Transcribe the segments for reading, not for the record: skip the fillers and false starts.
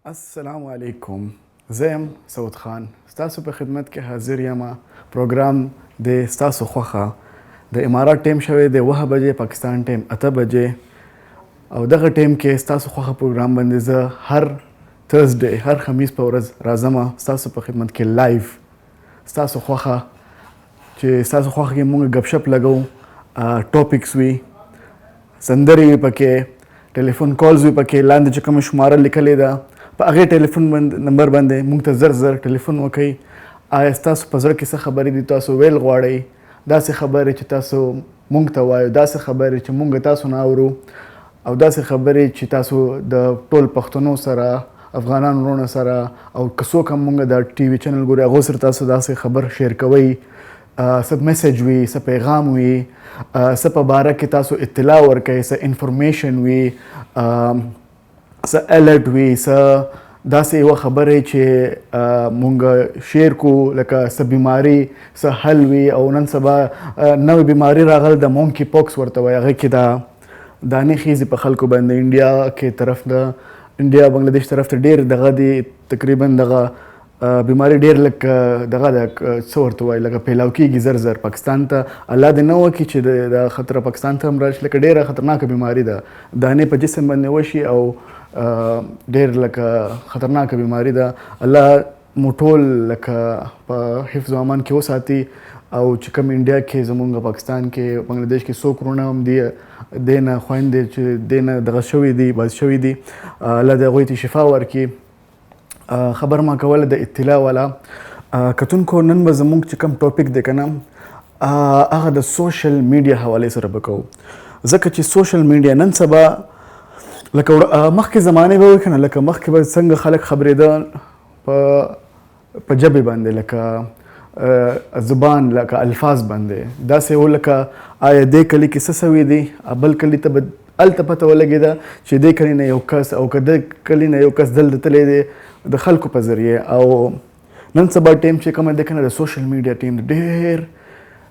السلام علیکم. زه یم سعود خان، ستاسو په خدمت کې حاضر یم. پروګرام د ستاسو خوښه د امارات ټیم شوی د 9 بجې، پاکستان ټیم 8 بجې، او دغه ټیم کې ستاسو خوښه پروګرام باندې زه هر ترزډے، هر خمیس په ورځ راځم ستاسو په خدمت کې لایف. ستاسو خوښه چې ستاسو خوښه کې موږ غپ شپ لګو، ټاپکس وي، سندرې وي پکې، ټلیفون کالز وي پکې، لاندې چې کومه شماره لیکلې ده په هغې ټلیفون نمبر باندې موږ ته زر زر ټلیفون وکړئ. آیا ستاسو په زړه کې څه خبرې دي تاسو ویل غواړئ؟ داسې خبرې چې تاسو موږ ته وایو، داسې خبرې چې موږ تاسو نه اورو، او داسې خبرې چې تاسو د ټول پښتنو سره، افغانانو وروڼو سره، او که څوک هم موږ د ټي وي چینل ګوري هغو سره تاسو داسې خبر شیر کوئ، څه میسج وي، څه پیغام وي، څه په باره کې تاسو اطلاع ورکوئ، څه انفارمیشن وي، څه الرټ وي، څه داسې یوه خبرې چې مونږ شیر کو، لکه څه بیماري، څه حل وي. او نن سبا نوې بیماري راغله د مونکي پوکس ورته وایي، هغې کې دا دانې خیزي په خلکو باندې. انډیا کې طرف د انډیا بنګلادیش طرف ته ډېر دغه دی، تقریبا دغه بیماري ډېر لږ دغه ده، څه ورته وایي، لکه پیلاو کېږي زر زر. پاکستان ته الله دې نه وکړي چې د خطره پاکستان ته هم راشي، لکه ډېره خطرناکه بیماري ده، دانې په جسم باندې وشي او ډېر لکه خطرناکه بیماري ده. الله مو ټول لکه په حفظ و امان کې وساتي. او چې کوم انډیا کې زمونږ پاکستان کې بنګلادیش کې څوک وروڼه هم دي دې نه خویندې چې دې نه دغه شوي دي، باز شوي دي، الله دې هغوی ته شفا ورکړي. خبر ما کوله د اطلاع والا کتونکو. نن به زمونږ چې کوم ټاپک دی که نه، هغه د سوشل میډیا حوالې سره به کوو، ځکه چې سوشل میډیا نن سبا لکه مخکې زمانې به وي که نه، لکه مخکې به څنګه خلک خبرېده په ژبې باندې، لکه زبان، لکه الفاظ باندې، داسې و لکه آیا دې کلي کې څه سوي دي، بل کلي ته به هلته پته ولګېده چې دې کلي نه یو کس، او که دې کلي نه یو کس دلته تللی دی د خلکو په ذریعه. او نن سبا ټیم چې کومه دی که نه، د سوشل میډیا ټیم ډېر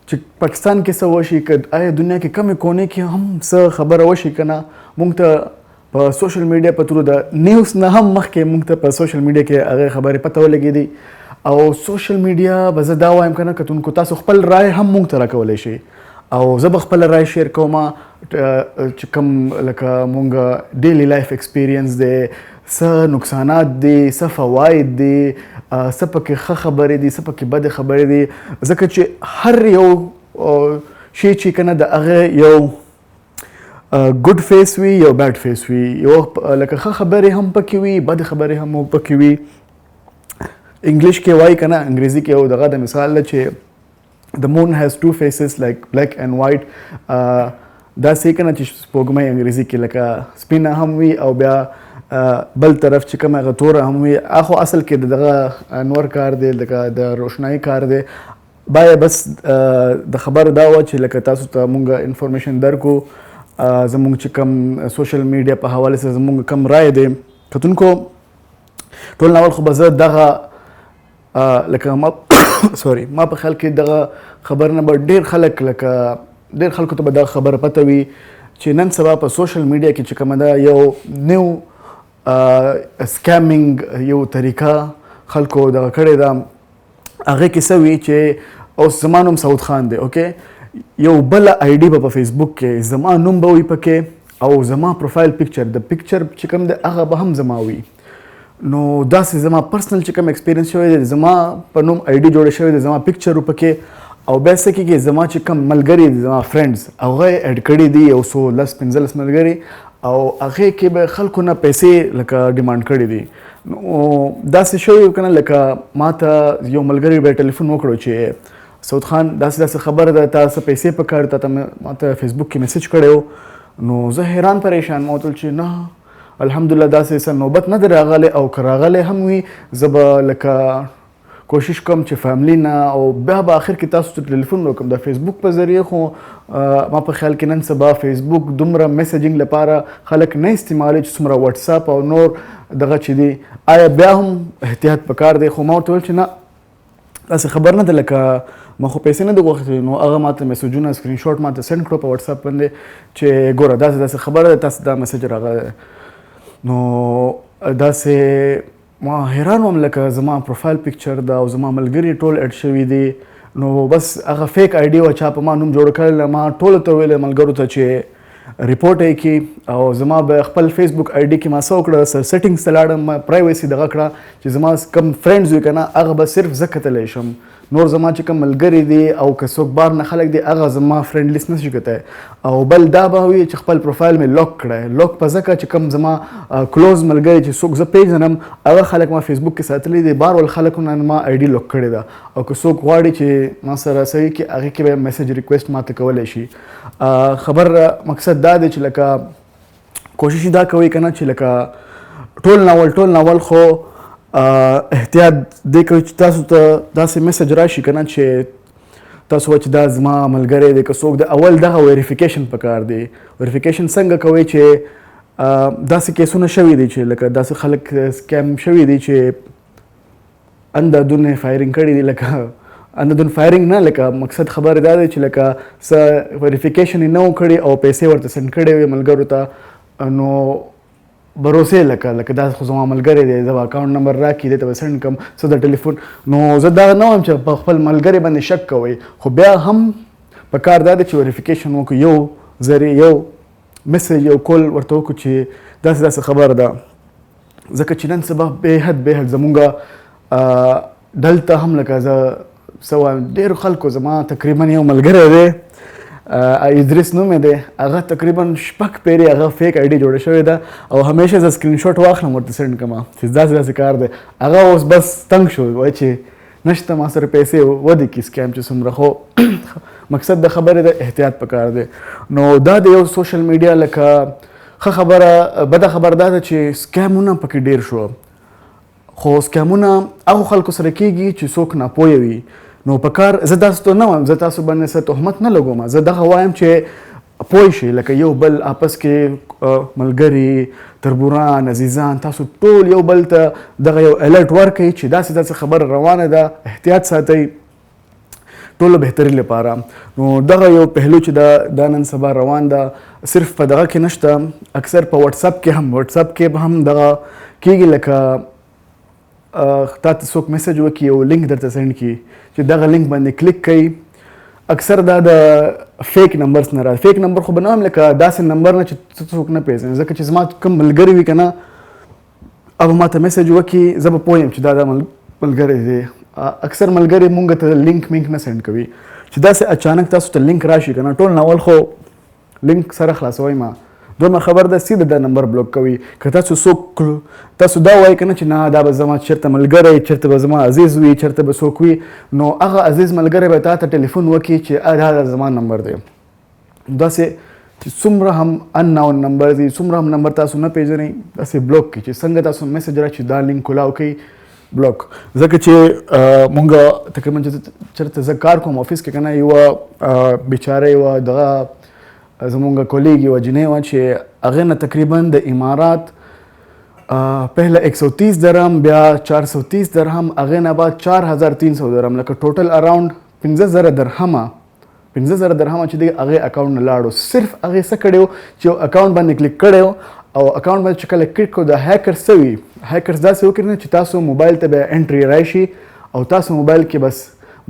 چې پاکستان کې څه وشي، که آیا دنیا کې کمې کونې کې هم څه خبره وشي که نه، موږ ته په سوشل میډیا په ترو د نیوز نه هم مخکې موږ ته په سوشل میډیا کې هغې خبرې پته ولګېدي. او سوشل میډیا به زه دا وایم که نه کتونکو، تاسو خپل رای هم موږ ته راکولی شئ، او زه به خپله رای شیر کوم چې کوم لکه مونږ ډیلی لایف ایکسپیرینس دی، څه نقصانات دي، څه فواید دي، څه پکې ښه خبرې دي، څه پکې بدې خبرې دي، ځکه چې هر یو شی چې که نه د هغې یو ګډ فیس وي، یو بیډ فیس وي، یو لکه ښه خبرې هم پکې وي، بدې خبرې هم پکې وي. انګلیش کې وایي که نه، انګریزي کې یو دغه د مثال ده چې the moon has two faces like black and white. دا صحیح که نه چې سپوږمۍ انګریزي کې لکه سپینه هم وي او بیا بل طرف چې کومه هغه توره هم وي. خو اصل کې د دغه انور کار دی، لکه د روشنایي کار دی. باید بس د خبر دا وه چې لکه تاسو ته مونږ انفارمیشن درکو، زمونږ چې کوم سوشل میډیا په حواله سره زمونږ کوم رای دی. کتونکو ټول ناول خو به زه دغه لکه ما په خیال کې دغه خبر نه به ډېر خلک، لکه ډېر خلکو ته به دغه خبره پته وي چې نن سبا په سوشل میډیا کې چې کومه ده یو نیو سکیمینګ یو طریقه خلکو دغه کړې ده. هغې کې څه وي چې اوس زما نوم سعود خان دی، اوکې، یو بله آی ډي به په فیسبوک کې زما نوم به وي پکې، او زما پروفایل پکچر، د پکچر چې کوم دی هغه به هم زما وي. نو داسې زما پرسنل چې کوم ایکسپیرینس شوی دی، زما په نوم آی ډي جوړه شوې دی، زما پکچر پکې، او بیا څه کېږي زما چې کوم ملګري دي، زما فرینډز، هغه یې اډ کړي دي، یو څو 10-15 ملګري، او هغې کې به خلکو نه پیسې لکه ډیمانډ کړي دي. نو داسې شوی که نه، لکه ما ته یو ملګري به ټلیفون وکړو چې سعود خان داسې خبره ده، تا څه پیسې پکار، تا ما ته فیسبوک کې میسج کړی و. نو زه حیران پریشان، ما ورته ویل چې نه الحمدلله داسې څه نوبت نه دی راغلی، او که راغلی هم وي زه به لکه کوشش کوم چې فیملی نه، او بیا به آخر کې تاسو ته ټلیفون وکړم د فیسبوک په ذریعه. خو ما په خیال کې نن سبا فیسبوک دومره میسیجینګ لپاره خلک نه استعمالوي چې څومره واتساپ او نور دغه چې دي. آیا بیا هم احتیاط پکار دی؟ خو ما ورته ویل چې نه داسې خبر نه ده، لکه ما خو پیسې نه دي غوښتلې. نو هغه ما ته میسیجونه سکرین شاټ ما ته سینډ کړو په واتساپ باندې چې ګوره داسې خبره ده، تاسو دا میسیج راغلی. نو داسې ما حیران وم لکه زما پروفایل پکچر دا او زما ملګري ټول اډ شوي دي نو بس هغه فیک آی ډي وه چا په ما نوم جوړ کړی ما ټولو ته ویلې ملګرو ته چې ریپورټ یې کړي او زما به خپل فیسبوک آی ډي کې ما څه وکړه سیټینګز ته لاړم ما پرایویسي دغه کړه چې زما کم فرینډز وي که نه هغه به صرف زه کتلی شم نور زما چې کوم ملګري دي او که څوک بار نه خلک دي هغه زما فرینډ لیست نشي کتی او بل دا به وي چې خپل پروفایل مې لاک کړی لاک په ځکه چې کوم زما کلوز ملګري چې څوک زه پیژنم هغه خلک ما فیسبوک کې ساتلی دي بار ول خلکو نه ما آی ډي لاک کړې ده او که څوک غواړي چې ما سره صحیح کړي هغې کې به میسج ریکویسټ ما ته کولی شي خبر مقصد دا دی چې لکه کوشش دا کوئ که نه چې لکه ټول ناول خو احتیاط دی کوي چې تاسو ته داسې میسج راشي که نه چې تاسو وایئ چې دا زما ملګری دی که څوک دی اول دغه ویریفیکیشن پکار دی ویریفیکیشن څنګه کوئ چې داسې کیسونه شوي دي چې لکه داسې خلک سکیم شوي دي چې اندادون فایرینګ کړي دي لکه اندادون فایرینګ نه لکه مقصد خبر دا دی چې لکه څه ویریفیکیشن یې نه و کړي او پیسې ورته سینډ کړې وي ملګرو ته نو بروسې لکه دا خو زما ملګری دی زه به اکاونټ نمبر راکړي دی ته به سینډ کړم څه د ټلیفون نو زه دا نه وایم چې په خپل ملګري باندې شک کوئ خو بیا هم په کار دا دی چې ویریفیکیشن وکړو یو ذریعه یو میسج یو کول ورته وکړو چې داسې خبره ده ځکه چې نن سبا بېحد زمونږ دلته هم لکه زه څه وایم ډېرو خلکو زما تقریبا یو ملګری دی ادریس نوم یې دی هغه تقریبا 6 پیرې هغه فیک آی ډي جوړه شوې ده او همیشه زه سکرین شاټ واخلم ورته سینډ کړم چې داسې کار دی هغه اوس بس تنګ شو وایي چې نشته ما سره پیسې ودې کړي سکیم چې څومره خو مقصد د خبرې د احتیاط پکار دی نو دا د یو سوشل میډیا لکه ښه خبره بده خبر دا ده چې سکیمونه پکې ډېر شو خو سکیمونه هغو خلکو سره کېږي چې څوک ناپوهه وي نو په کار زه تاسو ته نه وایم زه تاسو باندې څه تهمت نه لګوم زه دغه وایم چې پوه شئ لکه یو بل آپس کې ملګري تربوران عزیزان تاسو ټول یو بل ته دغه یو الرټ ورکړئ چې داسې خبره روانه ده احتیاط ساتئ ټولو بهتري لپاره نو دغه یو پهلو چې دا نن سبا روان ده صرف په دغه کې نشته اکثر په واتساپ کې هم دغه کېږي لکه تا ته څوک میسج وکړي یو لینک درته سینډ کړي چې دغه لینک باندې کلیک کوي اکثر دا د فیک نمبرز نه راځي فیک نمبر خو به نه وایم لکه داسې نمبر نه چې څوک نه پېژني ځکه چې زما کوم ملګري وي که نه او ما ته میسج وکړي زه به پوه یم چې دا ملګری دی اکثر ملګري مونږ ته لینک نه سینډ کوي چې داسې اچانک تاسو ته لینک راشي که نه ټول ناول خو لینک سره خلاصوئ ما دومره خبر ده سیده دا نمبر بلوک کوي که تاسو دا وایي که نه چې نه دا به زما چېرته ملګری چېرته به زما عزیز وي چېرته به څوک وي نو هغه عزیز ملګری به تا ته ټلیفون وکړي چې دا زما نمبر دی داسې چې څومره هم انناون نمبر دي څومره هم نمبر تاسو نه پېژنئ داسې بلوک کړئ چې څنګه تاسو میسج راشي دا لینک کولاو کوي بلوک ځکه چې مونږ تقریبا چېرته زه کار کوم آفس کې که نه یوه بیچاره یوه دغه زمونږ کولیګ یوه جنۍ وه چې هغې نه تقریبا د امارات پهله 130 درهم بیا 430 درهم هغې نه بعد 4300 درهم لکه ټوټل اراؤنډ 15000 درهمه 15000 درهمه چې دی هغې اکاونټ نه لاړو صرف هغې څه کړی و چې یو اکاونټ باندې کلیک کړی و او اکاونټ باندې چې کله کلیک کړو د هیکرز څه وي هیکرز داسې وکړي نه چې تاسو موبایل ته به انټري راشي او تاسو موبایل کې بس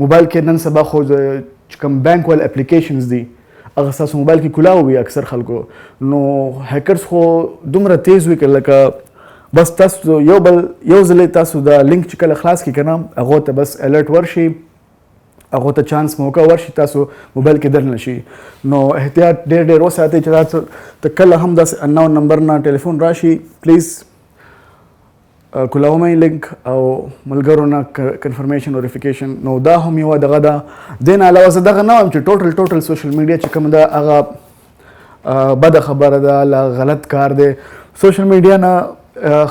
موبایل کې نن سبا خو چې کوم بانک ول اپلیکیشنز دي هغه ستاسو موبایل کې کولاو وي اکثر خلکو نو هیکرز خو دومره تیز وي که لکه بس تاسو یو ځلې تاسو دا لینک چې کله خلاص کړي که نه هغو ته بس الرټ ورشي هغو ته چانس موقع ورشي تاسو موبایل کې درنه شي نو احتیاط ډېر وساتئ چې تاسو ته کله هم داسې انناون نمبر نه ټلیفون راشي پلیز کولاومئ لینک او ملګرو نه کنفرمیشن ویریفیکیشن نو دا هم یوه دغه ده دې نه علاوه زه دغه نه وایم چې ټوټل سوشل میډیا چې کوم ده هغه بده خبره ده لا غلط کار دی سوشل میډیا نه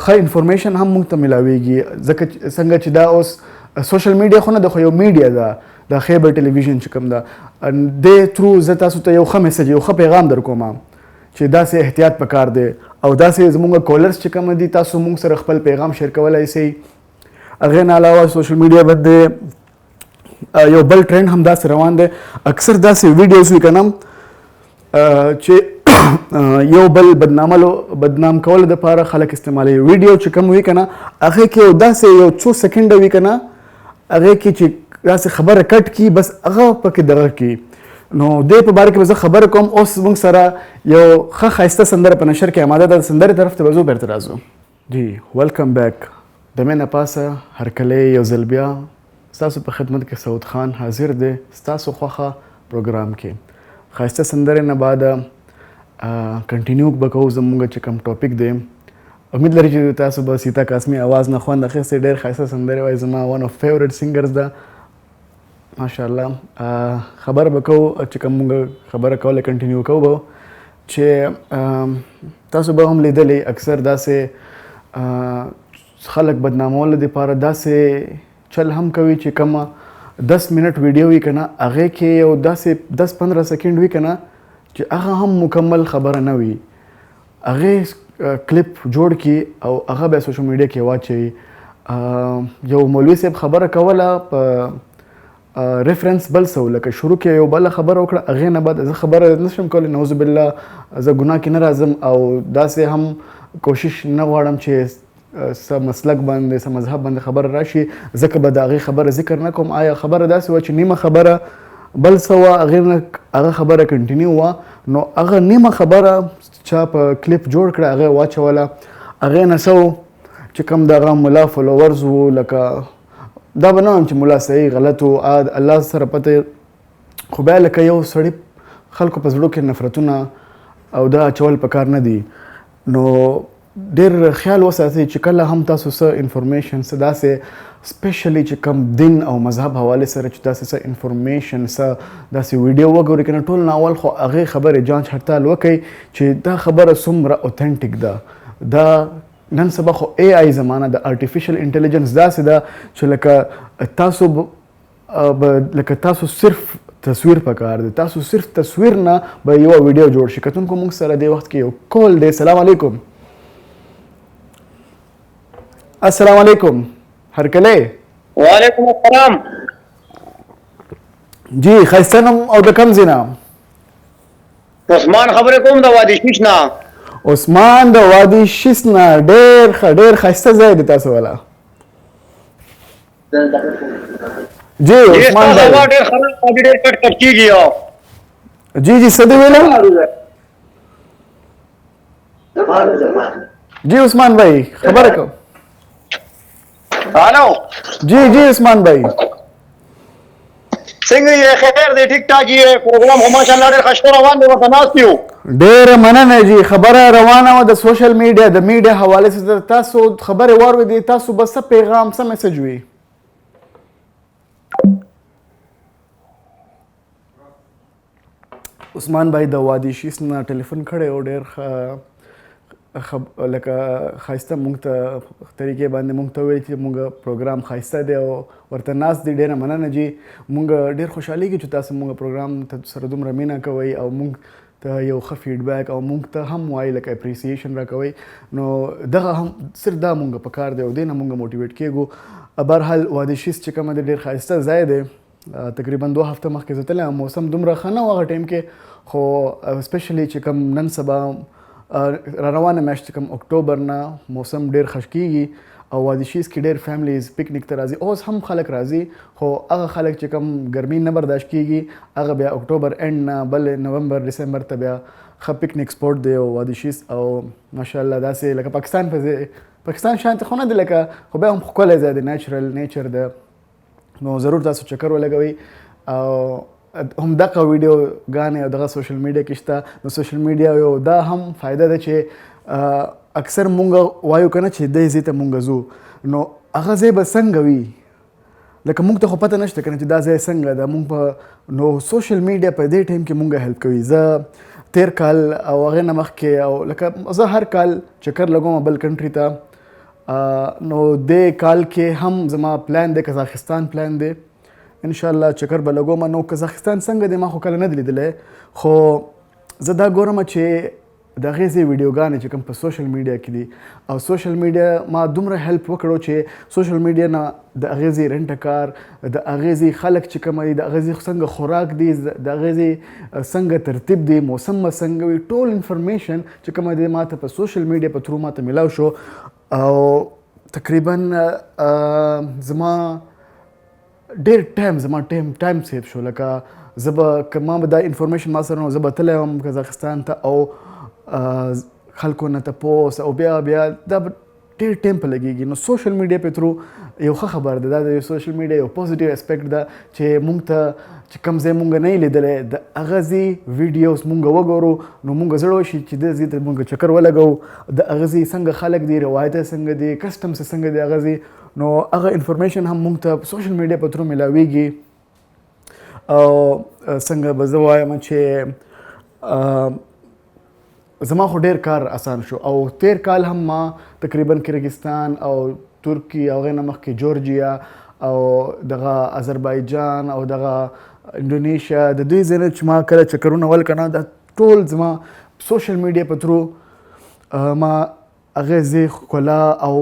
ښه انفارمیشن هم موږ ته میلاویږي ځکه څنګه چې دا اوس سوشل میډیا خو نه ده خو یو میډیا ده د خیبر ټلویزیون چې کوم ده دې تھرو زه تاسو ته یو ښه میسج یو ښه پیغام در کوم چې داسې احتیاط پکار دی او داسې زموږ کولرز چې کوم دي تاسو موږ سره خپل پیغام شیر کولی شئ هغې نه علاوه سوشل میډیا باندې یو بل ټرینډ هم داسې روان دی اکثر داسې ویډیوز وي که نه چې یو بل بدنام کولو دپاره خلک استعمالوي. ویډیو چې کوم وي که نه هغې کې یو داسې یو څو سکنډه وي که نه هغې کې چې داسې خبره کټ کي بس هغه پکې دغه کي. نو دې په باره کې به زه خبره کوم. اوس موږ سره یو ښه ښایسته سندره په نشر کې اماده ده. د سندرې طرف ته به ځو بیرته راځو. جی ویلکم بیک. د مې نه پاسه هرکلی یو ځل بیا ستاسو په خدمت کې سعود خان حاضر دی ستاسو خوښه پروګرام کې. ښایسته سندرې نه بعده کنټینیو به کوو زموږ چې کوم ټاپک دی. امید لري چې تاسو به سیتا قاسمي اواز نه خوند اخیستی. ډېر ښایسته سندرې وایي. زما ون اف فیورټ سینګرز ده ماشاءالله. خبره به کوو چې کوم موږ خبره کوله کنټینیو کوو به چې تاسو به هم لیدلی اکثر داسې خلک بدنامولو دپاره داسې چل هم کوي چې کومه 10 منټ ویډیو وي که نه هغې کې یو داسې 10-15 سکنډ وي که نه چې هغه هم مکمل خبره نه وي. هغې کلیپ جوړ کړي او هغه بیا سوشل میډیا کې واچوي. یو مولوي صاحب خبره کوله په ریفرنس بل څه لکه شروع کې یو بله خبره وکړه هغې نه بعد زه خبره نشم کولی. نعوذ بالله زه ګناه کې نه راځم او داسې هم کوشش نه غواړم چې څه مسلک باندې څه مذهب باندې خبره راشي ځکه به د هغې خبره ذکر نه کوم. آیا خبره داسې وه چې نیمه خبره بل څه وه هغې نه هغه خبره کنټینیو وه نو هغه نیمه خبره چا په کلیپ جوړ کړه هغې واچوله. هغې نه څه و چې کوم د هغه ملا فالوورز وو لکه دا به نه وایم چې ملا صحیح غلط و الله سره پته خو بیا لکه یو سړي خلکو په زړو کې نفرتونه او دا اچول پکار نه دي. نو ډېر خیال وساتئ چې کله هم تاسو څه انفارمیشن څه داسې سپیشلی چې کم دین او مذهب حواله سره چې داسې څه انفارمیشن څه داسې ویډیو وګورئ که نه ټول ناول خو هغې خبرې جانچ هړتال وکئ چې دا خبره څومره اوتھنټیک ده. دا نن سبا خو اے آی زمانه د آرټیفیشل انټیلیجنس داسې ده چې لکه تاسو صرف تصویر پکار دی. تاسو صرف تصویر نه به یو ویډیو جوړ شي. کتونکو موږ سره دې وخت کې یو کول دی. سلام علیکم. السلام علیکم هرکلی. وعلیکم السلام. جی ښایسته نوم او د کوم ځای نه؟ عثمان خبرې کوم د وادي شیش نه. عثمان د وادي شیش نه. ډېر ښایسته ځای دی تاسو والا. جی عثمان بھائی ډېر خبر ډېر کټ کټ کېږي. جی څه دې ویله؟ جی عثمان بھائی خبره کو. هلو جی عثمان بھائی څنګه یې؟ خیر دی ټیک ټاک یې. پروګرام خو ماشاءالله ډېر ښایسته روان دی. ورته ناست یو. ډېره مننه جی. خبره روانه وه د سوشل میډیا د میډیا حوالې سره تاسو خبرې واورېدې. تاسو به څه پیغام څه میسج وي؟ عثمان بھائی د وادي شیش نه ټلیفون کړی او ډېر لکه ښایسته موږ ته طریقې باندې موږ ته وویل چې موږ پروګرام ښایسته دی او ورته ناست دی. ډېره مننه جی. موږ ډېر خوشحالېږو چې تاسو موږ پروګرام ته سره دومره مینه کوئ او موږ ته یو ښه فیډبیک او موږ ته هم وایي لکه اپریسیشن راکوئ. نو دغه هم صرف دا موږ پکار دی او دې نه موږ موټیویټ کېږو. بهرحال وادي شیش چې کومه دی ډېر ښایسته ځای دی. تقریبا 2 هفته مخکې زه تللی یم. موسم دومره ښه نه و هغه ټایم کې خو سپیشلی چې کوم نن سبا را روانه میاشت کوم اکتوبر نه موسم ډېر ښه کېږي او وادي شیش کې ډېر فیملیز پکنیک ته راځي. اوس هم خلک راځي خو هغه خلک چې کوم ګرمي نه برداشت کېږي هغه بیا اکتوبر اینډ نه بل نومبر ډسمبر ته بیا ښه پکنیک سپوټ دی وادي شیش. او ماشاءالله داسې لکه پاکستان شانته خو نه دی لکه خو بیا هم ښکلی ځای دی. نیچر ده. نو ضرور تاسو چکر ولګوئ او هم دغه ویډیوګانې او دغه سوشل میډیا کې شته. نو سوشل میډیا یو دا هم فایده ده چې اکثر مونږ وایو که نه چې دې ځای ته مونږ ځو نو هغه ځای به څنګه وي لکه مونږ ته خو پته نشته که نه چې دا ځای څنګه ده. مونږ په نو سوشل میډیا په دې ټایم کې مونږ هیلپ کوي. زه تیر کال او هغې نه مخکې او لکه زه هر کال چکر لګوم بل کنټري ته. نو دې کال کې هم زما پلان دی قزاقستان پلان دی. انشاءالله چکر به لګوم. نو قزاقستان څنګه دی ما خو کله نه دی لیدلی خو زه دا ګورم چې د هغې ځای ویډیوګانې چې کوم په سوشل میډیا کې دي او سوشل میډیا ما دومره هیلپ وکړو چې سوشل میډیا نه د هغې ځای رنټه کار د هغې ځای خلک چې کوم دي د هغې ځای څنګه خوراک دي د هغې ځای څنګه ترتیب دی موسم به څنګه وي ټول انفارمیشن چې کومه دی ما ته په سوشل میډیا په تھرو ما ته میلاو شو او تقریبا زما ډېر ټایم زما ټایم سیف شو لکه زه به که ما به دا انفارمیشن ما سره نو زه به تللی وم قزاقستان ته او خلکو نه تپوس او بیا دا به ډېر ټایم په لګېږي نو سوشل میډیا په تھرو یو ښه خبر ده دا د سوشل میډیا یو پوزیټیو اسپیکټ ده چې موږ ته چې کوم ځای موږ نه یې لیدلی د هغه ځای ویډیوز موږ وګورو نو موږ زړه وشي چې دې ځای ته موږ چکر ولګو د هغه ځای څنګه خلک دي روایت څنګه دي کسټمز څنګه دي هغه ځای نو هغه انفارمیشن هم موږ ته سوشل میډیا په تھرو میلاویږي او څنګه به زه وایم چې زما خو ډېر کار اسان شو او تیر کال هم ما تقریبا کرغستان او ترکی او هغې نه مخکې جورجیا او دغه آذربایجان او دغه انډونیشیا د دوی ځای نه چې ما کله چکرونه ول که نه دا ټول زما سوشل میډیا په تھرو ما هغې ځای ښکلا او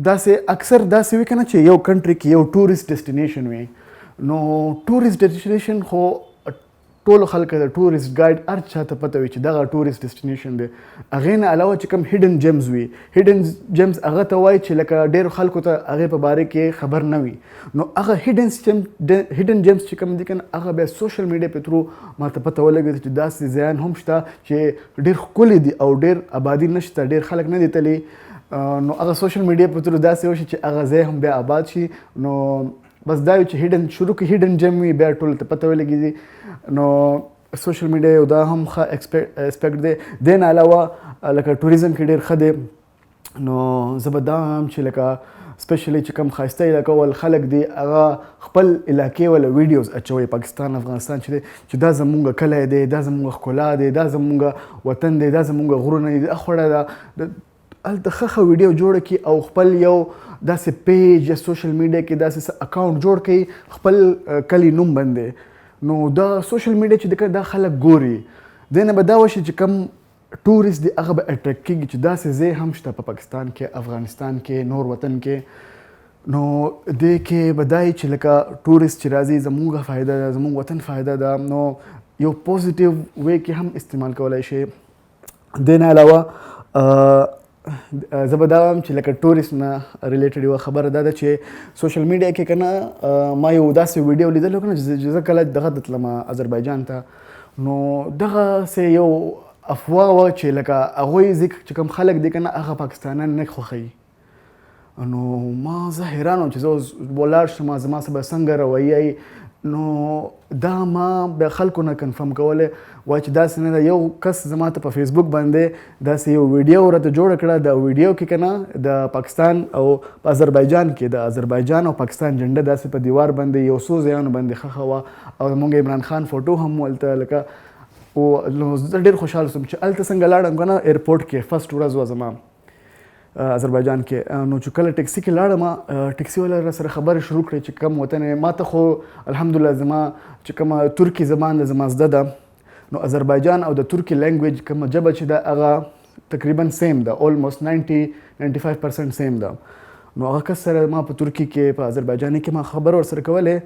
داسې اکثر داسې وي که نه چې یو کنټري کې یو ټورسټ ډیسټینیشن وي نو ټورسټ ډیسټینیشن خو ټولو خلکو د ټورسټ ګایډ هر چا ته پته وي چې دغه ټورسټ ډیسټینیشن دی هغې نه علاوه چې کوم هیډن جیمز وي هیډن جیمز هغه ته وایي چې لکه ډېرو خلکو ته هغې په باره کې خبر نه وي نو هغه هیډن جیمز چې کوم دي که نه هغه بیا سوشل میډیا په تھرو ما ته پته ولګېده چې داسې ځایان هم شته چې ډېر ښکلي دي او ډېر آبادي نشته ډېر خلک نه دي تللي نو هغه سوشل میډیا په تھرو داسې وشي چې هغه ځای هم بیا آباد شي نو بس دا وي چې شروع کې هیډن جیم وي بیا ټولو ته پته ولګېږي نو سوشل میډیا یو دا هم ښه اسپیکټ دی دې نه علاوه لکه ټوریزم کې ډېر ښه دی نو زه به دا هم چې لکه سپیشلی چې کوم ښایسته علاقه ول خلک دي هغه خپل علاقې وله ویډیوز اچوي پاکستان افغانستان چې دی چې دا زمونږ کلی دی دا زمونږ ښکلا دی دا زمونږ وطن دی دا زمونږ غرونه دي دا خوړه ده هلته ښه ویډیو جوړه کړي او خپل یو داسې پیج یا سوشل میډیا کې داسې اکاونټ جوړ کړي خپل کلی نوم باندې نو دا سوشل میډیا چې دا خلک ګوري دې نه به دا وشي چې کم ټورسټ دی هغه به اټریکټ کېږي چې داسې ځای هم شته په پاکستان کې افغانستان کې نور وطن کې نو دې کې به دا چې لکه ټورسټ چې راځي زموږ فایده ده زموږ وطن فایده ده نو یو پوزیټیو وی کې هم استعمال کولی شي دې نه علاوه زه به دا وایم چې لکه ټورسټ نه ریلیټډ یوه خبره دا ده چې سوشل میډیا کې که نه ما یو داسې ویډیو لیدلی که نه چې زه کله دغه ته تلم آذربایجان ته نو دغسې یو افواه وه چې لکه هغوی چې کوم خلک دي که نه هغه پاکستانیان نه خوښوي نو ما زه حیران وم چې زه اوس ولاړ شم زما سره به څنګه رویه نو دا ما به خلکو نه کنفرم کولی وایي چې داسې نه ده یو کس زما ته په فیسبوک باندې داسې یو ویډیو راته جوړه کړه د ویډیو کې که نه د پاکستان او په آذربایجان کې د آذربایجان او پاکستان جنډه داسې په دیوار باندې یو څو ځایانو باندې ښخه وه او زموږ عمران خان فوټو هم هلته لکه نو زه ډېر خوشحاله شوم چې هلته څنګه لاړم که نه ایرپورټ کې فرسټ ورځ وه زما آذربایجان کې نو چې کله ټکسي کې لاړم ټکسي والا را سره خبرې شروع کړې چې کم وطن ما ته خو الحمدلله زما چې کومه ترکي زبان ده زما زده ده نو آذربایجان او د ترکي لینګویج کومه ژبه چې ده هغه تقریبا سیم ده almost 90-95% سیم ده نو هغه کس سره ما په ترکي کې په آذربایجاني کې ما خبره ورسره کولی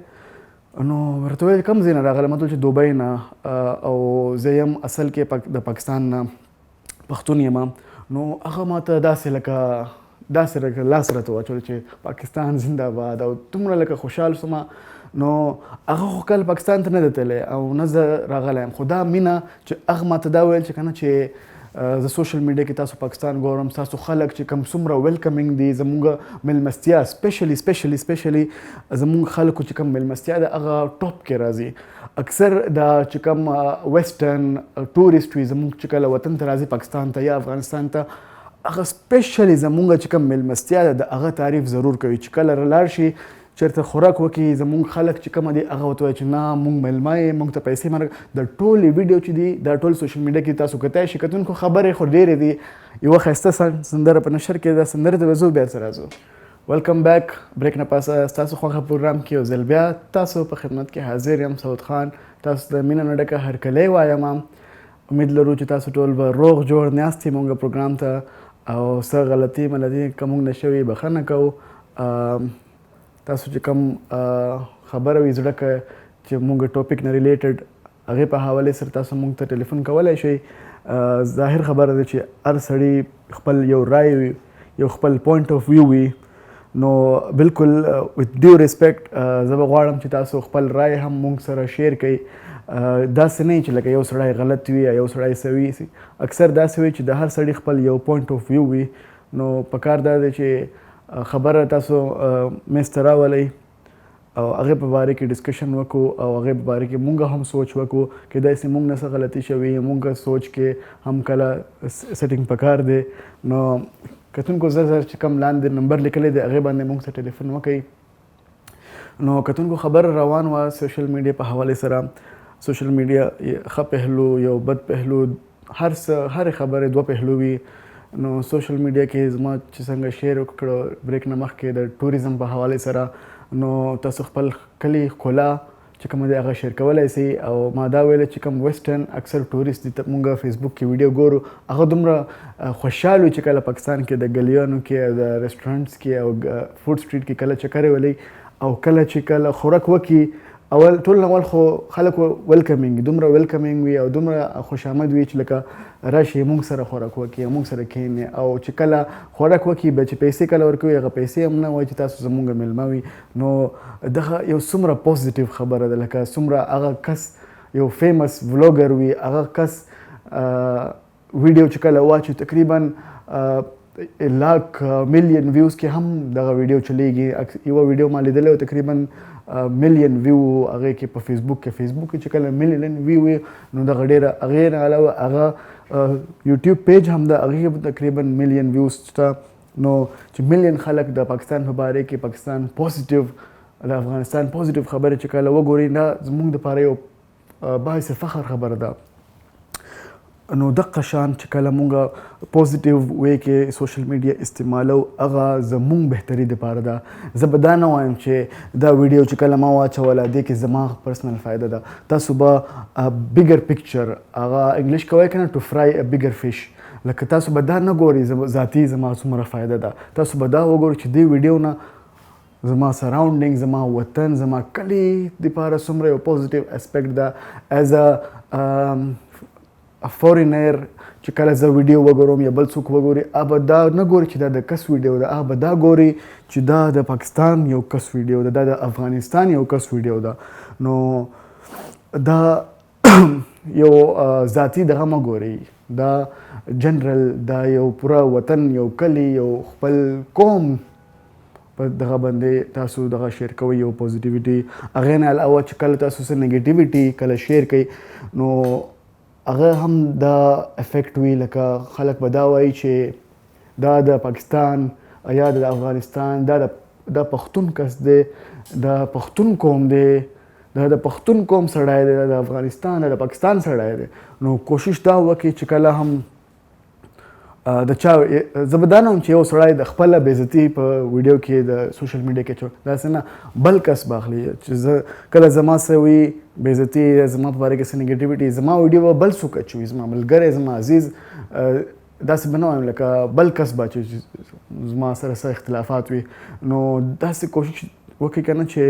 نو ورته ویل کوم ځای نه راغلی ما ته چې دوبۍ نه او زه یم اصل کې د پاکستان نه پښتون یم نو هغه ماته داسې لکه لاس راته واچول چې پاکستان زنده باد او دومره لکه خوشحال شوم نو هغه خو کله پاکستان ته نه دی تللی او نه زه راغلی یم خو دا مینه چې هغه ماته دا ویل چې که نه چې زه سوشل میډیا کې تاسو پاکستان ګورم تاسو خلک چې کوم څومره ویلکمینګ دي زموږ میلمستیا سپیشلی زموږ خلکو چې کوم میلمستیا ده هغه ټاپ کې راځي اکثر دا چې کوم ویسټرن ټورسټ وي زموږ چې کله وطن ته راځي پاکستان ته یا افغانستان ته هغه سپیشلی زموږ چې کوم میلمستیا ده د هغه تعریف ضرور کوي چې کله لاړ شي چېرته خوراک وکړي زموږ خلک چې کومه دي هغه ورته وایي چې نه موږ میلمه یې موږ ته پیسې مرګ د ټولې ویډیو چې دي دا ټول سوشل میډیا کې تاسو کتای شي کتونکو خبرې خو ډېرې دي یوه ښایسته سندره په نشر کې دا سندره ته به ځو بیا سره راځو ویلکم بیک بریک نه پاسه ستاسو خوښه پروګرام کې یو ځل بیا تاسو په خدمت کې حاضر یم سعود خان تاسو د مینه نه ډکه هرکلی وایم امید لرو چې تاسو ټول به روغ جوړ ناست یې مونږ پروګرام ته او څه غلطي ملطي که مونږ نه شوي بخښنه کوو. تاسو چې کوم خبره وي زړه که چې مونږ ټاپک نه ریلیټډ هغې په حوالې سره تاسو مونږ ته ټلیفون کولی شئ. ظاهر خبره ده چې هر سړی خپل یو رای وي، یو خپل پوینټ آف ویو وي، نو بالکل وث ډیو ریسپیکټ زه به غواړم چې تاسو خپل رای هم مونږ سره شیر کړئ. داسې نه چې لکه یو سړی غلط وي یا یو سړی سوي، اکثر داسې وي چې د هر سړي خپل یو پوینټ آف ویو وي. نو پکار دا دی چې خبره تاسو منځ ته راولئ او هغې په باره کې ډسکشن وکړو او هغې په باره کې مونږ هم سوچ وکړو کیدای شي مونږ نه څه غلطي شوي، مونږ سوچ کې هم کله سیټینګ پکار دی. نو کتونکو زر چې کوم لاندې نمبر لیکلی دی هغې باندې مونږ ته ټلیفون وکړئ. نو کتونکو خبر روان وه سوشل میډیا په حوالې سره. سوشل میډیا ښه پهلو یو بد پهلو، هر خبرې دوه پهلو وي. نو سوشل میډیا کې زما چې څنګه شیر وکړو بریک نه مخکې د ټوریزم په حوالې سره، نو تاسو خپل کلي ښکلا چې کومه دی هغه شیر کولی سئ. او ما دا ویله چې کوم ویسټرن اکثر ټوریست دي، مونږ فیسبوک کې ویډیو ګورو، هغه دومره خوشحال وي چې کله پاکستان کې د ګلیانو کې د ریسټورنټس کې او فوډ سټریټ کې کله چکرې ولئ او کله چې کله خوراک وکړي، اول ټول اول خو خلک ویلکمینګ، دومره ویلکمینګ وي او دومره خوش آمد وي چې لکه راشي مونږ سره خوراک وکړي او مونږ سره کښېني، او چې کله خوراک وکړي به چې پیسې کله ورکوي هغه پیسې هم نه وایي چې تاسو زمونږ میلمه وي. نو دغه یو څومره پوزیټیو خبره ده، لکه څومره هغه کس یو فیمس ولاګر وي، هغه کس ویډیو چې کله واچي تقریبا لاک میلیون ویوز کې هم دغه ویډیو چلیږي. یوه ویډیو ما لیدلی و تقریبا میلیون ویو هغې کې په فیسبوک کې چې کله میلیون ویو وي نو دغه ډېره هغې نه علاوه هغه یوټیوب پیج هم ده، هغې کې تقریبا میلیون ویوز شته. نو چې میلیون خلک د پاکستان په باره کې پاکستان پوزیټیو، د افغانستان پوزیټیو خبرې چې کله وګورئ دا زموږ دپاره یو باعث فخر خبره ده. نو دغه شان چې کله مونږ پوزیټیو وی کې سوشل میډیا استعمالو هغه زمونږ بهتري دپاره ده. زه به دا نه وایم چې دا ویډیو چې کله ما واچوله دې کې زما پرسنل فایده ده. تاسو به بیګر پکچر هغه انګلیش کوی که نه ټو فرای ا بیګر فش، لکه تاسو به دا نه ګورئ ذاتي زما څومره فایده ده. تاسو به دا وګورئ چې دې ویډیو نه زما سراونډینګ، زما وطن، زما کلي دپاره څومره یو پوزیټیو اسپیکټ ده. ایز فورینر چې کله زه ویډیو وګورم یا بل څوک وګوري، هغه به دا نه ګوري چې دا د کس ویډیو ده، هغه به دا ګوري چې دا د پاکستان یو کس ویډیو ده، دا د افغانستان یو کس ویډیو ده. نو دا یو ذاتي دغه مه ګورئ، دا جنرل، دا یو پوره وطن، یو کلی، یو خپل قوم په دغه باندې تاسو دغه شیر کوئ یو پوزیټیویټي. هغې نه علاوه چې کله تاسو څه نیګیټیویټي کله شیر کوئ نو هغه هم دا افیکټ وي، لکه خلک به دا وایي چې دا د پاکستان یا د افغانستان دا پښتون کس دی، دا پښتون قوم دی، دا د پښتون قوم سړی دی، دا د افغانستان د پاکستان سړی دی. نو کوشش دا وکړي چې کله هم د چا زه به دا نه وایم چې یو سړی د خپله بېعزتي په ویډیو کې د سوشل میډیا کې اچوي، داسې نه بل کس باخلي چې زه کله زما څه وي بېعزتي یا زما په باره کې څه نیګیټیویټي، زما ویډیو به بل څوک اچوي، زما ملګری، زما عزیز، داسې به نه وایم لکه بل کس به اچوي چې زما سره څه اختلافات وي. نو داسې کوشش وکړئ که نه چې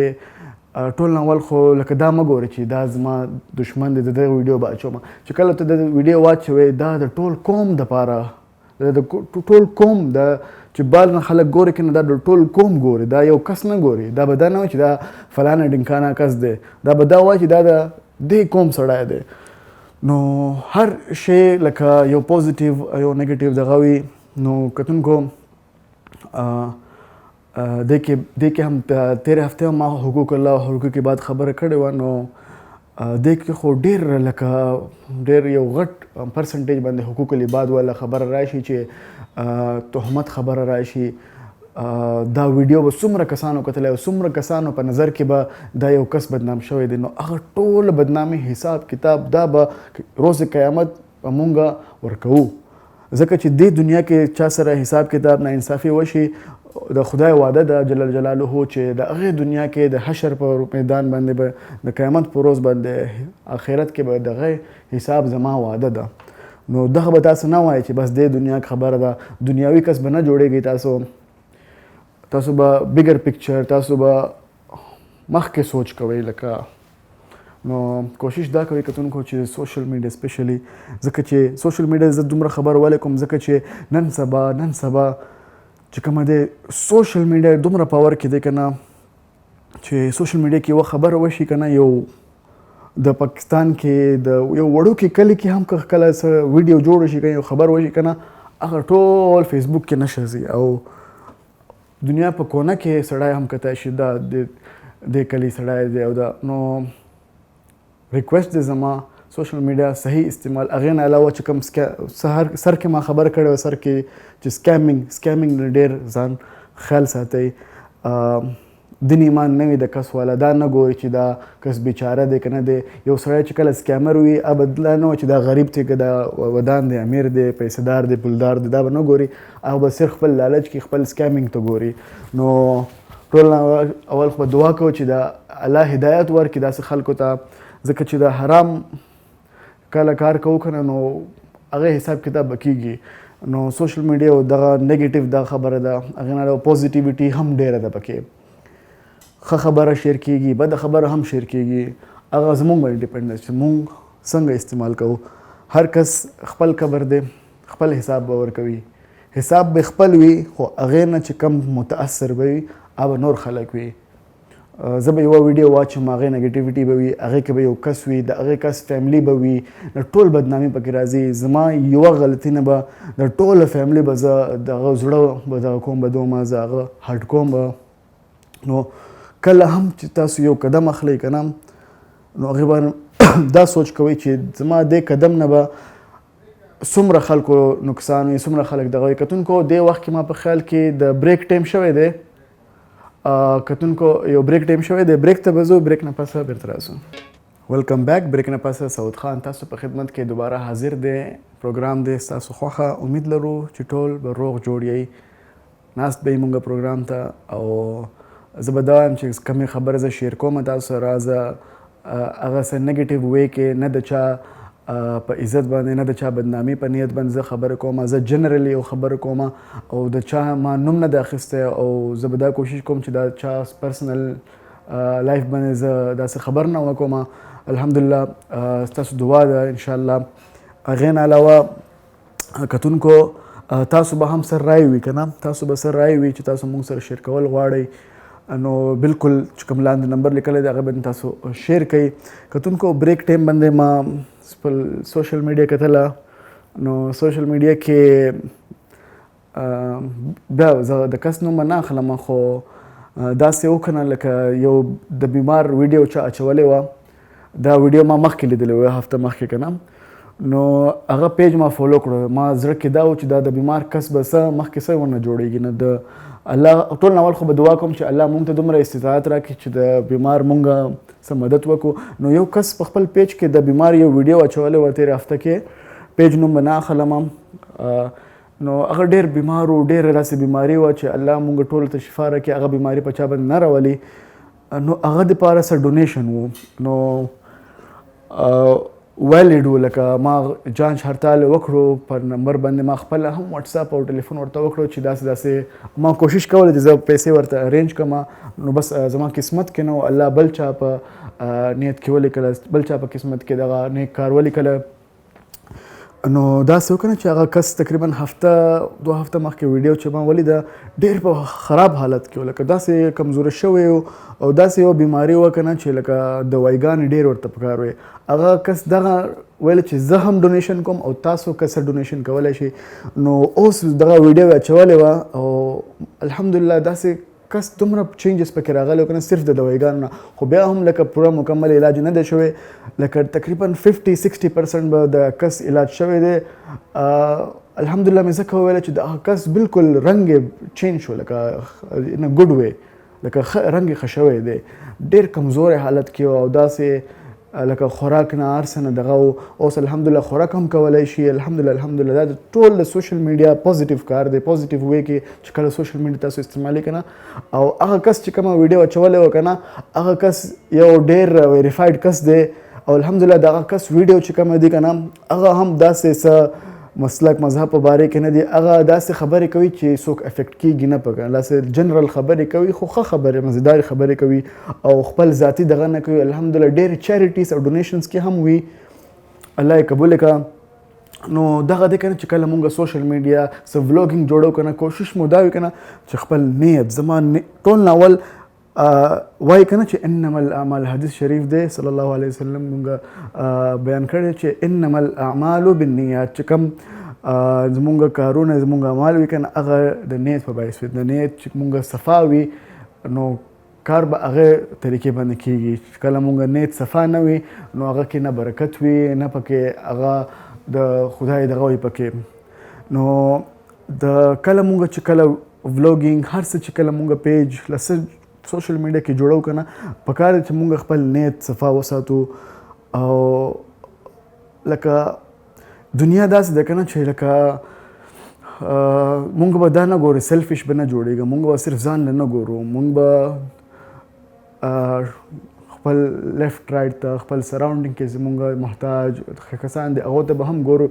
ټول اول خو لکه دا مه ګورئ چې دا زما دشمن دی د دغه ویډیو به اچوم. چې کله ته د ویډیو واچوې دا د ټول قوم دپاره، د ټول قوم د چې بال نه خلک ګوري که نه دا د ټول قوم ګوري، دا یو کس نه ګوري. دا به دا نه وایي چې دا فلانه ډنکانه کس دی، دا به دا وایي چې دا د دې قوم سړی دی. نو هر شی لکه یو پوزیټیو یو نیګیټیو دغه وي. نو کتونکو دې کې هم تېرې هفتې هم ما حقوق الله او حقوق بعد خبره کړې وه. نو دې کې خو ډېر یو غټ پرسنټیج باندې حقوق العباد والا خبره راشي چې تهمت خبره راشي. دا ویډیو به څومره کسانو کتلی او څومره کسانو په نظر کې به دا یو کس بدنام شوی دی. نو هغه ټول بدنامي حساب کتاب دا به روز قیامت به مونږ ورکوو، ځکه چې دې دنیا کې چا سره حساب کتاب ناانصافي وشي د خدای وعده ده جل جلاله چې د هغې دنیا کې د حشر په میدان باندې به د قیامت په ورځ باندې آخرت کې به د هغې حساب زما وعده ده. نو دغه به تاسو نه وایئ چې بس دې دنیا خبره ده، دنیاوي کس به نه جوړېږئ. تاسو به بیګر پکچر، تاسو به مخکې سوچ کوئ. لکه نو کوشش دا کوي کتونکو چې سوشل میډیا سپیشلی ځکه چې سوشل میډیا زه دومره خبر ولی کوم ځکه چې نن سبا چې کومه دی سوشل میډیا دومره پاور کې دی که نه چې سوشل میډیا کې یوه خبره وشي که نه، یو د پاکستان کې د یو وړوکې کلي کې هم که کله څه ویډیو جوړ شي که یو خبر وشي که نه، هغه ټول فیسبوک کې نشر ځي او دنیا په کونه کې سړی هم کتای شي دا د کلي سړی دی. او دا نو ریکویسټ دی زما سوشل میډیا صحیح استعمال. هغې نه علاوه چې کوم سر کې ما خبر کړی و سر کې چې سکیمینګ نه ډېر ځان خیال ساتئ. دین ایمان نه وي د کس والا، دا نه ګوري چې دا کس بیچاره دی که نه دی. یو سړی چې کله سکیمر وي بدله نه وي چې دا غریب دی که دا ودان دی، امیر دی، پیسهدار دی، پولدار دی، دا به نه ګوري. هغه به صرف خپل لالچ کې خپل سکیمینګ ته ګوري. نو ټول اول خو به دعا کوو چې دا الله هدایت ورکړي داسې خلکو ته، ځکه چې د حرام کله کار کوو که نه نو هغې حساب کتاب به کېږي. نو سوشل میډیا او دغه نیګیټیو دا خبره ده، هغې نه علاوه پوزیټیویټي هم ډېره ده پکې. ښه خبره شیر کېږي، بده خبره هم شیر کېږي. هغه زموږ باندې ډیپنډ ده چې موږ څنګه استعمال کوو. هر کس خپل قبر دی، خپل حساب به ورکوي. حساب به خپل وي خو هغې نه چې کم متاثر به وي هغه نور خلک وي. زه به یوه ویډیو واچم، هغې نیګیټیویټي به وي، هغې کې به یو کس وي، د هغې کس فیملی به وي، د ټول بدنامي پکې راځي. زما یوه غلطي نه به د ټوله فیملی به زه دغه زړه به دغه کوم به دومه زه هغه هټ کوم به. نو کله هم چې تاسو یو قدم اخلئ که نه نو هغې باندې دا سوچ کوئ چې زما دې قدم نه به څومره خلکو نقصان وي، څومره خلک دغه وي. کتونکو دې وخت کې ما په خیال کې د بریک ټایم شوی دی. کتونکو یو بریک ټایم شوی دی، بریک ته به ځو، بریک نه پسه بیرته راځو. ویلکم بیک. بریک نه پسه سعود خان تاسو په خدمت کې دوباره حاضر دی. پروګرام دی ستاسو خوښه. امید لرو چې ټول به روغ جوړ یئ. ناست به یې مونږ پروګرام ته او زه به دا وایم چې کمې خبرې زه شیر کوم تاسو سره، زه هغه څه نیګیټیو وی کې نه د چا په عزت باندې نه د چا بدنامي په نیت باندې زه خبرې کوم. زه جنرالي یو خبرې کوم او د چا ما نوم نه دی اخیستی او زه به دا کوشش کوم چې دا چا پرسنل لایف باندې زه داسې خبر نه وکوم. الحمدلله ستاسو دعا ده انشاءالله. هغې نه علاوه کتونکو تاسو به هم سر رای وي که نه، تاسو به سر رای وي چې تاسو مونږ سره شیر کول غواړئ نو بالکل چې کوم لاندې نمبر لیکلی دی هغه باندې تاسو شیر کوئ. کتونکو بریک ټایم باندې ما خپل سوشل میډیا کتله نو سوشل میډیا کې بیا زه د کس نوم نه اخلم خو داسې وکنه لکه یو د بیمار ویډیو چا اچولی وه. دا ویډیو ما مخکې لیدلی و، هفته مخکې که نه. نو هغه پیج ما فالو کړو. ما زړه کې دا و چې دا د بیمار کس به څه مخکې څه ونه جوړېږي نه. د الله ټول اول خو به دعا کوم چې الله مونږ ته دومره استطاعت راکړي چې د بیمار مونږ څه مدد وکړو. نو یو کس په خپل پیج کې د بیمار یو ویډیو اچولی و تېرې هفته کې، پیج نوم به نه اخلم. نو هغه ډېر بیمار و، ډېره داسې بیماري وه چې الله مونږ ټولو ته شفا راکړي، هغه بیماري په چا باندې نه راولي. نو هغه دپاره څه ډونیشن و. نو ویلډ و، لکه ما جانچ هړتال وکړو په نمبر باندې، ما خپل هم واټساپ او ټلیفون ورته وکړو چې داسې ما کوشش کوله چې زه پیسې ورته ارینج کړم. نو بس زما قسمت کې نه و، الله بل چا په نیت کې ولیکله، بل چا په قسمت کې دغه نیک کار ولیکله. نو داسې وکنه چې هغه کس تقریبا هفته 2 هفته مخکې ویډیو چې ما ولیده ډېر په خراب حالت کې و، لکه داسې کمزوره شوی و او داسې یو بیماري وه که نه چې لکه دوایګانې ډېر ورته پکار وی. هغه کس دغه ویل چې زه هم ډونیشن کوم او تاسو که څه ډونیشن کولی شئ. نو اوس دغه ویډیو اچولی وه او الحمدلله داسې کس دومره چینجز پکې راغلی و که نه، صرف د دوایګانو نه. خو بیا هم لکه پوره مکمل علاج نه دی شوی، لکه تقریبا 50-60% به د کس علاج شوی دی. الحمدلله مې ځکه وویله چې د کس بالکل رنګ یې چینج شو، لکه ان ا ګډ وی، لکه رنګ یې ښه شوی دی. ډېر کمزوری حالت کې و او داسې لکه خوراک نه هر څه نه دغه اوس الحمدلله خوراک هم کولی شي. الحمدلله دا ټول د سوشل میډیا پوزیټیو کار دی، پوزیټیو وی کې چې کله سوشل میډیا تاسو استعمالي کنه او هغه کس چې کومه ویډیو اچولی و کنه هغه کس یو ډیر ویریفاید کس دی او الحمدلله دغه کس ویډیو چې کومه دی کنه هغه هم داسې څه مسلک مذهب په باره کې نه دی، هغه داسې خبرې کوي چې څوک افیکټ کیږي نه پکې، داسې جنرال خبرې کوي خو ښه خبرې مزیدار خبرې کوي او خپل ذاتي دغه نه کوي. الحمدلله ډېر چیریټیز او ډونیشنز کې هم وي، الله یې قبول کړه. نو دغه دی کنه چې کله مونږ سوشل میډیا څه ولاګینګ جوړو کنه کوشش مو دا وي کنه چې خپل نیت زمان ټول ناول وای کنه چې انما الاعمال حدیث شریف دی صلی الله علیه وسلم مونږ بیان کړی چې انما الاعمال بالنیات چې کوم زمونږ کارونه زمونږ اعمال وي کنه هغه د نیت په باعث وي، د نیت چې مونږ صفا وي نو کار به هغه طریقې باندې کیږي. کله مونږ نیت صفا نه وي نو هغه کې نه برکت وي نه پکې هغه د خدای دغه وي پکې. نو د کله مونږ چې کله ولاګینګ هر څه چې کله مونږ پیج لسه سوشل میډیا کې جوړو کنه پکار چې مونږ خپل نیت صفا وساتو او لکه دنیا داسې ده کنه چې لکه مونږ به دا نه ګورو سیلفش به نه جوړیږو، مونږ به صرف ځان نه ګورو، مونږ به خپل لیفت رایټ ته خپل سراونډینګ کې زمونږ محتاج کسان دي هغو ته به هم ګورو.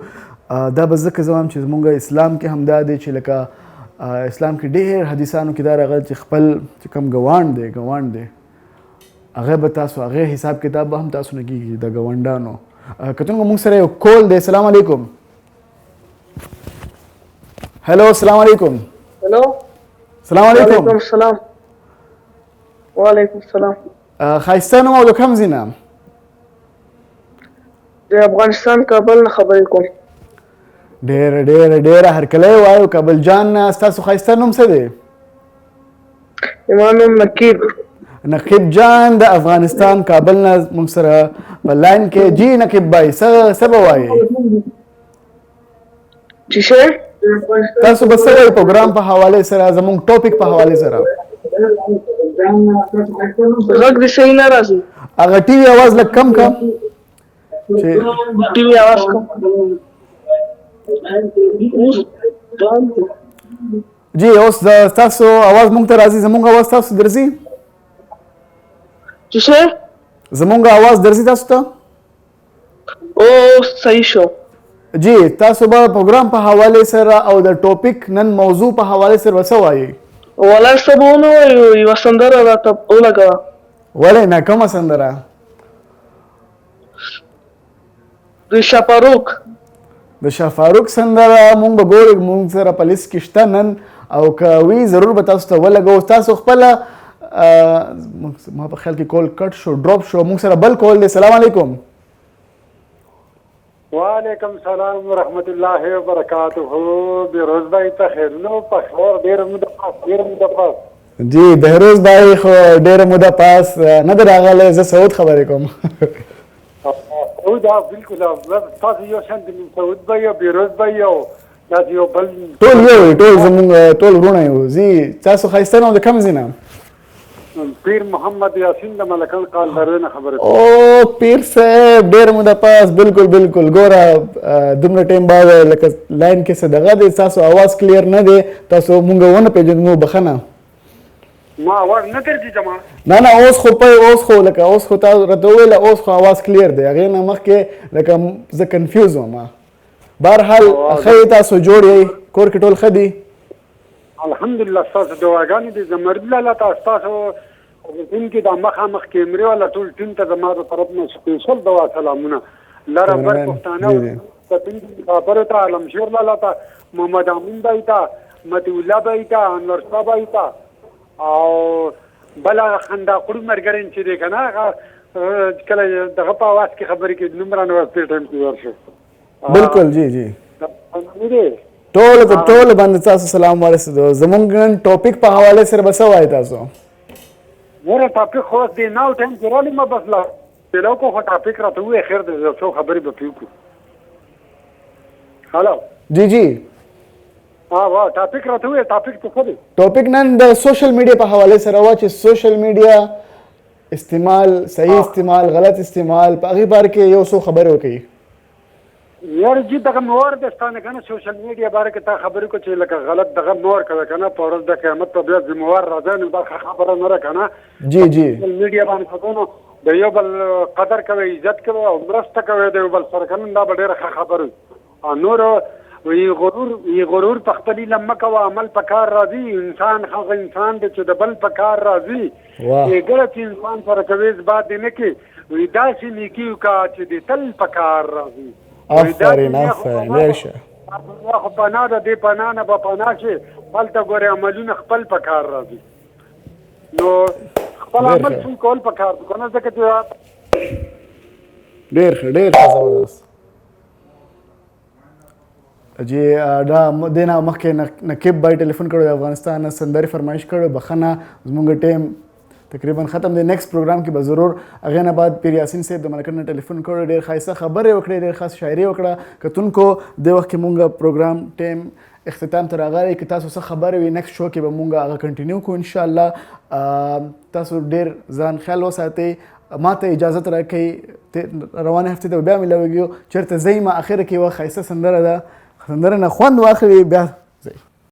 دا به ځکه زه وایم چې زمونږ اسلام کې هم دا دی چې لکه اسلام کې ډېر حدیثانو کې دا راغلی چې خپل چې کوم ګوانډ دی هغه به تاسو هغه حساب کتاب به هم تاسو نه کېږي د ګاونډانو. کتونکو موږ سره یو کول دی. السلام علیکم. هلو السلام علیکم. هلو السلام علیکم. وعلیکم السلام. وعلیکم السلام. ښایسته نوم او د کوم ځای نه؟ د افغانستان کابل نه خبرې کوم. ډېره هرکلی وایو کابل جان. ستاسو ښایسته نوم څه دی؟ زما نوم نقیب جان د افغانستان کابل نه موږ سره په لاین کې. جی نقیب بھائی څه به وایي؟ چې شه تاسو به څه وایي پروګرام په حوالې سره زموږ ټاپک په حوالې سره؟ غږ دې صحیح نه راځي. هغه ټي وي اواز لږ کم کا چې ټي وي اواز کم. جی اوس تاسو اواز مونږ ته راځي، زموږ اواز تاسو درځي؟ چې شه زموږ اواز درځي تاسو ته؟ او صحیح شو. جی تاسو به پروګرام په حوالې سره او د ټاپک نن موضوع په حوالې سره څه وایي؟ ولا څه به ونه وایو، یوه سندره راته ولګوه. ولې نه کومه سندره؟ د شاپاروک. د شافاروق سندره مونږ به ګورو، مونږ سره په لیست کې شته نن او که وي ضرور به تاسو ته ولګو. تاسو خپله ما په خیال کې کول کټ شو ډراپ شو. مونږ سره بل کول دی. السلام علیکم. وعلیکم السلام ورحمت الله وبرکاته. بیروز بھائی ته خیرونه په خیر ډېره موده پاس. جی بهروز بھائی خو ډېره موده پاس نه دی راغلی. زه سعود خبرې کوم. سعود بالکل تاسو یو شان دي سعود بھائی او بیروز بھائی او تاسو یو بل ټول یو ټول زموږ ټول وروڼه یو. جی تاسو ښایسته نو د کوم ځای نه؟ پیر محمد یاسین د ملکان قالدارو نه خبرې کوم. او پیر صاحب ډېره موده پاس. بالکل ګوره دومره ټایم بعد لکه لاین کې څه دغه دی تاسو اواز کلیر نه دی. تاسو مونږ ونه پېژنو بخښنه. ما اواز نه درځي جما. نه اوس خو لکه اوس خو تاسو راته وویله اوس خو اواز کلیر دی. هغې نه مخکې لکه زه کنفیوز وم. بهرحال ښه تاسو جوړ یې کور کې ټول ښه دي؟ الحمدلله ستاسو دعاګانې دي. زمرد لاله ستاسو ټیم کې د مخامخ کیمرې والا ټول ټیم ته زما د طرف نه سپیشل دعا سلامونه. لره بر پښتانه خبرو ته علمشیر لاله ته محمد امین بھائی ته مطیع الله بھائی ته انور شاه بھائی ته او بل خندا کړو مرګرین چې دی که نه هغه کله دغه په اواز کې خبرې کوي نومران ورته ټایم کې ورشه. بالکل جی ټول باندې تاسو سلام ورسېدو. زموږ نن ټاپک په حوالې سره به څه وایي تاسو؟ ګوره ټاپک خو دی ناو ټایم کې رالې ما بس لا پیلو کو خو ټاپک راته ووایې خیر دی څو خبرې به پرې وکړو. هلو جی ټاپک راته ووایې ټاپک ته څه دی؟ ټاپک نن د سوشل میډیا په حوالې سره وه چې سوشل میډیا استعمال صحیح استعمال غلط استعمال په هغې باره کې یو څو خبرې وکړي. یار جی دغه نور دستانه کنه سوشل میډیا باره کې تا خبرې کو چې لکه غلط دغه نور کوي کنه په ورځ د قیامت په بیا ذمہوار راځي نو دا خبره نه را کنه. جی سوشل میډیا باندې څنګه د یو بل قدر کوي عزت کوي او مرسته کوي د یو بل سره کنه دا ډېره خبره نور وی غرور په خپل لمه کوه عمل په کار راځي انسان هغه انسان دی چې د بل په کار راځي ګره چې انسان سره کوي بعد نه کې وی داسې نیکی وکړه چې د تل په کار راځي. آفرین ډېر ښه. خو پناه ده دې پناه نه به پناه شي هلته ګورې عملونه خپل په کار راځي نو خپل عمل څو کول په کار که نه ځکه چې ډېر ښه زبردست. جی دا دې نه مخکې نقیب بای ټلیفون کړی د افغانستان نه سندرې فرمایش کړی بخښنه زموږ ټیم تقریبا ختم دی. نیکسٹ پروګرام کې به ضرور هغې نه بعد پیر یاسین صاحب د ملکن نه ټلیفون کړی ډېر ښایسته خبرې وکړې ډېر خاص شاعري وکړه. کتونکو دې وخت کې مونږ پروګرام ټیم اختتام ته راغلی که تاسو څه خبرې وي نیکسٹ شو کې به مونږ هغه کنټینیو کړو انشاءالله. تاسو ډېر ځان خیال وساتئ ما ته اجازت راکړئ روانې هفتې ته بیا ملاویږو چېرته ځئ ما اخره کې یوه ښایسته سندره ده سندره نه خوند واخلي بیا